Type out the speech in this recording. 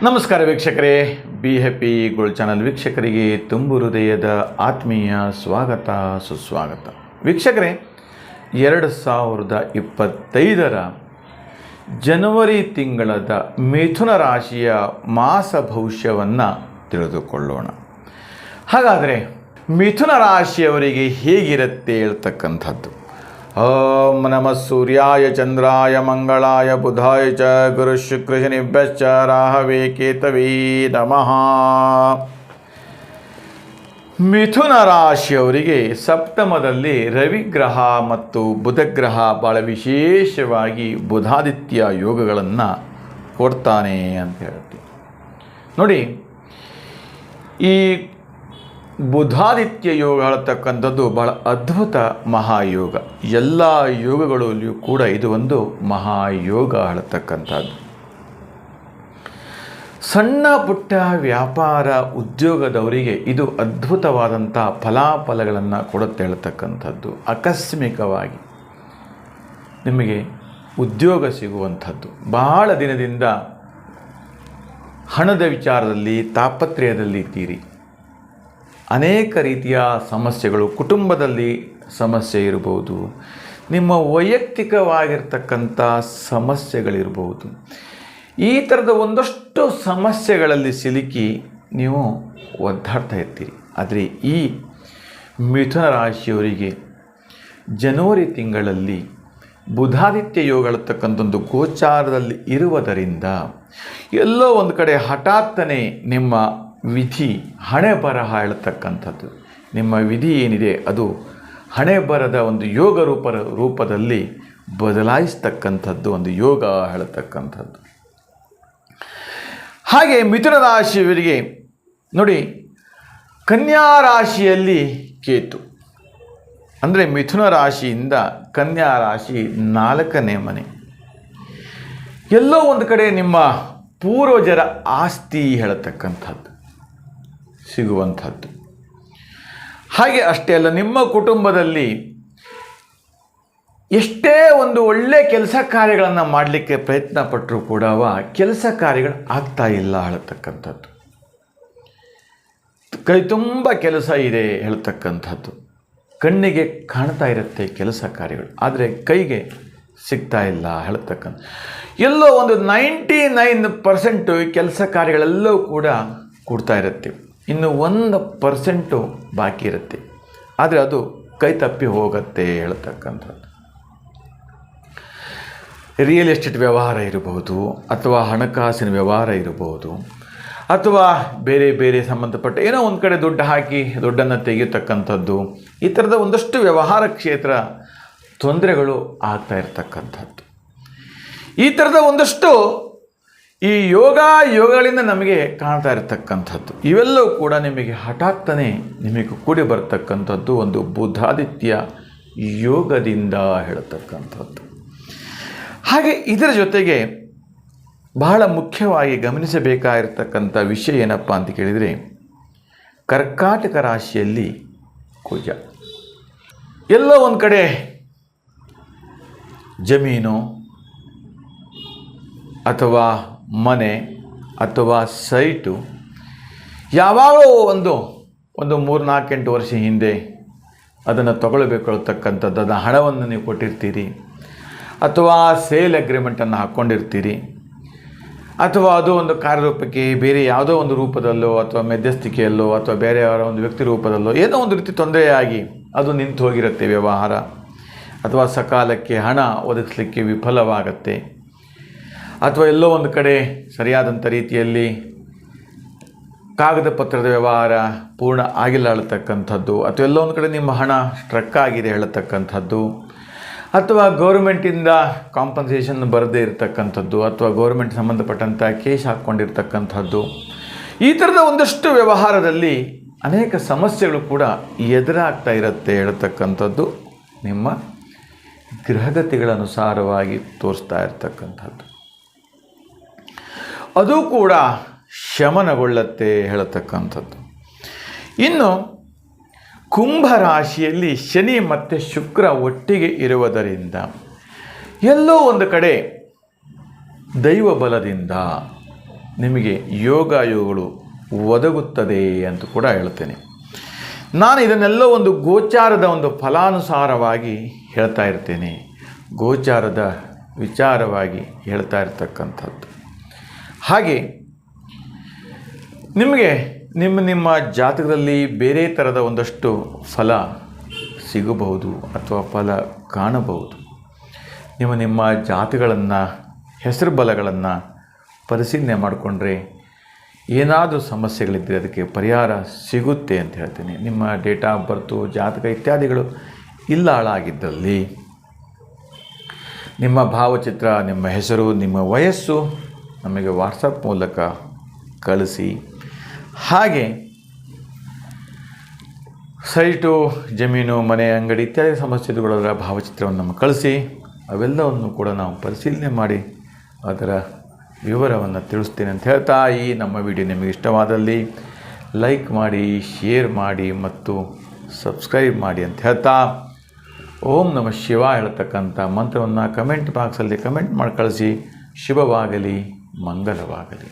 ನಮಸ್ಕಾರ ವೀಕ್ಷಕರೇ, be happy gold channel ವೀಕ್ಷಕರಿಗೆ ತುಂಬು ಹೃದಯದ ಆತ್ಮೀಯ ಸ್ವಾಗತ ಸುಸ್ವಾಗತ. ವೀಕ್ಷಕರೇ, 2025ರ ಜನವರಿ ತಿಂಗಳದ ಮಿಥುನ ರಾಶಿಯ ಮಾಸ ಭವಿಷ್ಯವನ್ನು ತಿಳಿದುಕೊಳ್ಳೋಣ. ಹಾಗಾದರೆ ಮಿಥುನ ರಾಶಿಯವರಿಗೆ ಹೇಗಿರುತ್ತೆ ಹೇಳ್ತಕ್ಕಂಥದ್ದು. ಓಂ ನಮಃ ಸೂರ್ಯಾಯ ಚಂದ್ರಾಯ ಮಂಗಳಾಯ ಬುಧಾಯ ಚ ಗುರು ಶುಕ್ರ ಶನಿಭ್ಯಶ್ಚ ರಾಹವೇ ಕೇತವೇ ನಮಃ. ಮಿಥುನ ರಾಶಿಯವರಿಗೆ ಸಪ್ತಮದಲ್ಲಿ ರವಿಗ್ರಹ ಮತ್ತು ಬುಧಗ್ರಹ ಭಾಳ ವಿಶೇಷವಾಗಿ ಬುಧಾದಿತ್ಯ ಯೋಗಗಳನ್ನು ಕೊಡ್ತಾನೆ ಅಂತ ಹೇಳ್ತೀವಿ. ನೋಡಿ, ಈ ಬುಧಾದಿತ್ಯ ಯೋಗ ಹೇಳ್ತಕ್ಕಂಥದ್ದು ಬಹಳ ಅದ್ಭುತ ಮಹಾಯೋಗ. ಎಲ್ಲ ಯೋಗಗಳಲ್ಲಿಯೂ ಕೂಡ ಇದು ಒಂದು ಮಹಾಯೋಗ ಹೇಳ್ತಕ್ಕಂಥದ್ದು. ಸಣ್ಣ ಪುಟ್ಟ ವ್ಯಾಪಾರ ಉದ್ಯೋಗದವರಿಗೆ ಇದು ಅದ್ಭುತವಾದಂಥ ಫಲಾಫಲಗಳನ್ನು ಕೊಡುತ್ತೆ ಹೇಳ್ತಕ್ಕಂಥದ್ದು. ಆಕಸ್ಮಿಕವಾಗಿ ನಿಮಗೆ ಉದ್ಯೋಗ ಸಿಗುವಂಥದ್ದು. ಬಹಳ ದಿನದಿಂದ ಹಣದ ವಿಚಾರದಲ್ಲಿ ತಾಪತ್ರಯದಲ್ಲಿ ಇದ್ದೀರಿ. ಅನೇಕ ರೀತಿಯ ಸಮಸ್ಯೆಗಳು, ಕುಟುಂಬದಲ್ಲಿ ಸಮಸ್ಯೆ ಇರಬಹುದು, ನಿಮ್ಮ ವೈಯಕ್ತಿಕವಾಗಿರ್ತಕ್ಕಂಥ ಸಮಸ್ಯೆಗಳಿರ್ಬೋದು. ಈ ಥರದ ಒಂದಷ್ಟು ಸಮಸ್ಯೆಗಳಲ್ಲಿ ಸಿಲುಕಿ ನೀವು ಒದ್ದಾಡ್ತಾ ಇರ್ತೀರಿ. ಆದರೆ ಈ ಮಿಥುನ ರಾಶಿಯವರಿಗೆ ಜನವರಿ ತಿಂಗಳಲ್ಲಿ ಬುಧಾದಿತ್ಯ ಯೋಗ ಹೇಳ್ತಕ್ಕಂಥದ್ದು ಗೋಚಾರದಲ್ಲಿ ಇರುವುದರಿಂದ ಎಲ್ಲೋ ಒಂದು ಕಡೆ ಹಠಾತ್ತನೆ ನಿಮ್ಮ ವಿಧಿ ಹಣೆ ಬರಹ ಹೇಳ್ತಕ್ಕಂಥದ್ದು, ನಿಮ್ಮ ವಿಧಿ ಏನಿದೆ ಅದು ಹಣೆ ಬರದ ಒಂದು ಯೋಗ ರೂಪದಲ್ಲಿ ಬದಲಾಯಿಸ್ತಕ್ಕಂಥದ್ದು ಒಂದು ಯೋಗ ಹೇಳ್ತಕ್ಕಂಥದ್ದು. ಹಾಗೆ ಮಿಥುನ ರಾಶಿಯವರಿಗೆ ನೋಡಿ, ಕನ್ಯಾ ರಾಶಿಯಲ್ಲಿ ಕೇತು ಅಂದರೆ ಮಿಥುನ ರಾಶಿಯಿಂದ ಕನ್ಯಾ ರಾಶಿ 4ನೇ ಮನೆ. ಎಲ್ಲೋ ಒಂದು ಕಡೆ ನಿಮ್ಮ ಪೂರ್ವಜರ ಆಸ್ತಿ ಹೇಳತಕ್ಕಂಥದ್ದು ಸಿಗುವಂಥದ್ದು. ಹಾಗೆ ಅಷ್ಟೇ ಅಲ್ಲ, ನಿಮ್ಮ ಕುಟುಂಬದಲ್ಲಿ ಎಷ್ಟೇ ಒಂದು ಒಳ್ಳೆಯ ಕೆಲಸ ಕಾರ್ಯಗಳನ್ನು ಮಾಡಲಿಕ್ಕೆ ಪ್ರಯತ್ನ ಪಟ್ಟರೂ ಕೂಡ ಕೆಲಸ ಕಾರ್ಯಗಳು ಆಗ್ತಾ ಇಲ್ಲ ಹೇಳ್ತಕ್ಕಂಥದ್ದು. ಕೈ ತುಂಬ ಕೆಲಸ ಇದೆ ಹೇಳ್ತಕ್ಕಂಥದ್ದು. ಕಣ್ಣಿಗೆ ಕಾಣ್ತಾ ಇರುತ್ತೆ ಕೆಲಸ ಕಾರ್ಯಗಳು, ಆದರೆ ಕೈಗೆ ಸಿಗ್ತಾ ಇಲ್ಲ ಹೇಳ್ತಕ್ಕಂಥ. ಎಲ್ಲೋ ಒಂದು 99% ಕೆಲಸ ಕಾರ್ಯಗಳೆಲ್ಲವೂ ಕೂಡ ಕೊಡ್ತಾ ಇರುತ್ತೆ. ಇನ್ನು 1% ಬಾಕಿ ಇರುತ್ತೆ, ಆದರೆ ಅದು ಕೈ ತಪ್ಪಿ ಹೋಗುತ್ತೆ ಹೇಳ್ತಕ್ಕಂಥದ್ದು. ರಿಯಲ್ ಎಸ್ಟೇಟ್ ವ್ಯವಹಾರ ಇರಬಹುದು, ಅಥವಾ ಹಣಕಾಸಿನ ವ್ಯವಹಾರ ಇರಬಹುದು, ಅಥವಾ ಬೇರೆ ಬೇರೆ ಸಂಬಂಧಪಟ್ಟ ಏನೋ ಒಂದು ಕಡೆ ದುಡ್ಡು ಹಾಕಿ ದುಡ್ಡನ್ನು ತೆಗೆಯತಕ್ಕಂಥದ್ದು. ಈ ಥರದ ಒಂದಷ್ಟು ವ್ಯವಹಾರ ಕ್ಷೇತ್ರ ತೊಂದರೆಗಳು ಆಗ್ತಾ ಇರ್ತಕ್ಕಂಥದ್ದು. ಈ ಥರದ ಒಂದಷ್ಟು ಈ ಯೋಗಗಳಿಂದ ನಮಗೆ ಕಾಣ್ತಾ ಇರತಕ್ಕಂಥದ್ದು. ಇವೆಲ್ಲವೂ ಕೂಡ ನಿಮಗೆ ಹಠಾತ್ತನೆ ನಿಮಗೆ ಕೂಡಿ ಬರ್ತಕ್ಕಂಥದ್ದು ಒಂದು ಬುಧಾದಿತ್ಯ ಯೋಗದಿಂದ ಹೇಳತಕ್ಕಂಥದ್ದು. ಹಾಗೆ ಇದರ ಜೊತೆಗೆ ಬಹಳ ಮುಖ್ಯವಾಗಿ ಗಮನಿಸಬೇಕಾಗಿರ್ತಕ್ಕಂಥ ವಿಷಯ ಏನಪ್ಪ ಅಂತ ಕೇಳಿದರೆ, ಕರ್ಕಾಟಕ ರಾಶಿಯಲ್ಲಿ ಕುಜ. ಎಲ್ಲೋ ಒಂದು ಕಡೆ ಜಮೀನು ಅಥವಾ ಮನೆ ಅಥವಾ ಸೈಟು ಯಾವಾಗಲೂ ಒಂದು 3-4-8 ವರ್ಷ ಹಿಂದೆ ಅದನ್ನು ತಗೊಳ್ಬೇಕು ಹೇಳ್ತಕ್ಕಂಥದ್ದು. ಅದನ್ನು ಹಣವನ್ನು ನೀವು ಕೊಟ್ಟಿರ್ತೀರಿ, ಅಥವಾ ಸೇಲ್ ಅಗ್ರಿಮೆಂಟನ್ನು ಹಾಕ್ಕೊಂಡಿರ್ತೀರಿ, ಅಥವಾ ಅದು ಒಂದು ಕಾರ್ಯರೂಪಕ್ಕೆ ಬೇರೆ ಯಾವುದೋ ಒಂದು ರೂಪದಲ್ಲೋ ಅಥವಾ ಮಧ್ಯಸ್ಥಿಕೆಯಲ್ಲೋ ಅಥವಾ ಬೇರೆ ಅವರ ಒಂದು ವ್ಯಕ್ತಿ ರೂಪದಲ್ಲೋ ಏನೋ ಒಂದು ರೀತಿ ತೊಂದರೆಯಾಗಿ ಅದು ನಿಂತು ಹೋಗಿರುತ್ತೆ ವ್ಯವಹಾರ, ಅಥವಾ ಸಕಾಲಕ್ಕೆ ಹಣ ಒದಗಿಸಲಿಕ್ಕೆ ವಿಫಲವಾಗತ್ತೆ, ಅಥವಾ ಎಲ್ಲೋ ಒಂದು ಕಡೆ ಸರಿಯಾದಂಥ ರೀತಿಯಲ್ಲಿ ಕಾಗದ ಪತ್ರದ ವ್ಯವಹಾರ ಪೂರ್ಣ ಆಗಿಲ್ಲ ಹೇಳ್ತಕ್ಕಂಥದ್ದು, ಅಥವಾ ಎಲ್ಲೋ ಒಂದು ಕಡೆ ನಿಮ್ಮ ಹಣ ಸ್ಟ್ರಕ್ ಆಗಿದೆ ಹೇಳತಕ್ಕಂಥದ್ದು, ಅಥವಾ ಗೌರ್ಮೆಂಟಿಂದ ಕಾಂಪನ್ಸೇಷನ್ ಬರದೇ ಇರತಕ್ಕಂಥದ್ದು, ಅಥವಾ ಗೌರ್ಮೆಂಟ್ ಸಂಬಂಧಪಟ್ಟಂಥ ಕೇಸ್ ಹಾಕ್ಕೊಂಡಿರ್ತಕ್ಕಂಥದ್ದು. ಈ ಥರದ ಒಂದಷ್ಟು ವ್ಯವಹಾರದಲ್ಲಿ ಅನೇಕ ಸಮಸ್ಯೆಗಳು ಕೂಡ ಎದುರಾಗ್ತಾ ಇರುತ್ತೆ ಹೇಳ್ತಕ್ಕಂಥದ್ದು ನಿಮ್ಮ ಗ್ರಹಗತಿಗಳ ಅನುಸಾರವಾಗಿ ತೋರಿಸ್ತಾ ಇರ್ತಕ್ಕಂಥದ್ದು. ಅದು ಕೂಡ ಶಮನಗೊಳ್ಳುತ್ತೆ ಹೇಳತಕ್ಕಂಥದ್ದು. ಇನ್ನು ಕುಂಭರಾಶಿಯಲ್ಲಿ ಶನಿ ಮತ್ತು ಶುಕ್ರ ಒಟ್ಟಿಗೆ ಇರುವುದರಿಂದ ಎಲ್ಲೋ ಒಂದು ಕಡೆ ದೈವ ಬಲದಿಂದ ನಿಮಗೆ ಯೋಗಗಳು ಒದಗುತ್ತದೆ ಅಂತ ಕೂಡ ಹೇಳ್ತೇನೆ. ನಾನು ಇದನ್ನೆಲ್ಲ ಒಂದು ಗೋಚಾರದ ಒಂದು ಫಲಾನುಸಾರವಾಗಿ ಹೇಳ್ತಾ ಇರ್ತೇನೆ, ಗೋಚಾರದ ವಿಚಾರವಾಗಿ ಹೇಳ್ತಾ ಇರ್ತಕ್ಕಂಥದ್ದು. ಹಾಗೆ ನಿಮಗೆ ನಿಮ್ಮ ಜಾತಕದಲ್ಲಿ ಬೇರೆ ಥರದ ಒಂದಷ್ಟು ಫಲ ಸಿಗಬಹುದು ಅಥವಾ ಫಲ ಕಾಣಬಹುದು. ನಿಮ್ಮ ಜಾತಕಗಳನ್ನು, ಹೆಸರು ಬಲಗಳನ್ನು ಪರಿಶೀಲನೆ ಮಾಡಿಕೊಂಡ್ರೆ ಏನಾದರೂ ಸಮಸ್ಯೆಗಳಿದ್ದರೆ ಅದಕ್ಕೆ ಪರಿಹಾರ ಸಿಗುತ್ತೆ ಅಂತ ಹೇಳ್ತೀನಿ. ನಿಮ್ಮ ಡೇಟ್ ಆಫ್ ಬರ್ತು, ಜಾತಕ ಇತ್ಯಾದಿಗಳು ಇಲ್ಲ ಹಾಳಾಗಿದ್ದಲ್ಲಿ ನಿಮ್ಮ ಭಾವಚಿತ್ರ, ನಿಮ್ಮ ಹೆಸರು, ನಿಮ್ಮ ವಯಸ್ಸು ನಮಗೆ ವಾಟ್ಸಪ್ ಮೂಲಕ ಕಳಿಸಿ. ಹಾಗೆ ಸೈಟು, ಜಮೀನು, ಮನೆ, ಅಂಗಡಿ ಇತ್ಯಾದಿ ಸಮಸ್ಯೆಗಳ ಭಾವಚಿತ್ರವನ್ನು ನಮಗೆ ಕಳಿಸಿ. ಅವೆಲ್ಲವನ್ನು ಕೂಡ ನಾವು ಪರಿಶೀಲನೆ ಮಾಡಿ ಅದರ ವಿವರವನ್ನು ತಿಳಿಸ್ತೇನೆ ಅಂತ ಹೇಳ್ತಾ, ಈ ನಮ್ಮ ವಿಡಿಯೋ ನಿಮಗೆ ಇಷ್ಟವಾದಲ್ಲಿ ಲೈಕ್ ಮಾಡಿ, ಶೇರ್ ಮಾಡಿ ಮತ್ತು ಸಬ್ಸ್ಕ್ರೈಬ್ ಮಾಡಿ ಅಂತ ಹೇಳ್ತಾ, ಓಂ ನಮಃ ಶಿವ ಹೇಳ್ತಕ್ಕಂಥ ಮಂತ್ರವನ್ನು ಕಮೆಂಟ್ ಬಾಕ್ಸಲ್ಲಿ ಕಮೆಂಟ್ ಮಾಡಿ ಕಳಿಸಿ. ಶುಭವಾಗಲಿ, ಮಂಗಲವಾಗಲಿ.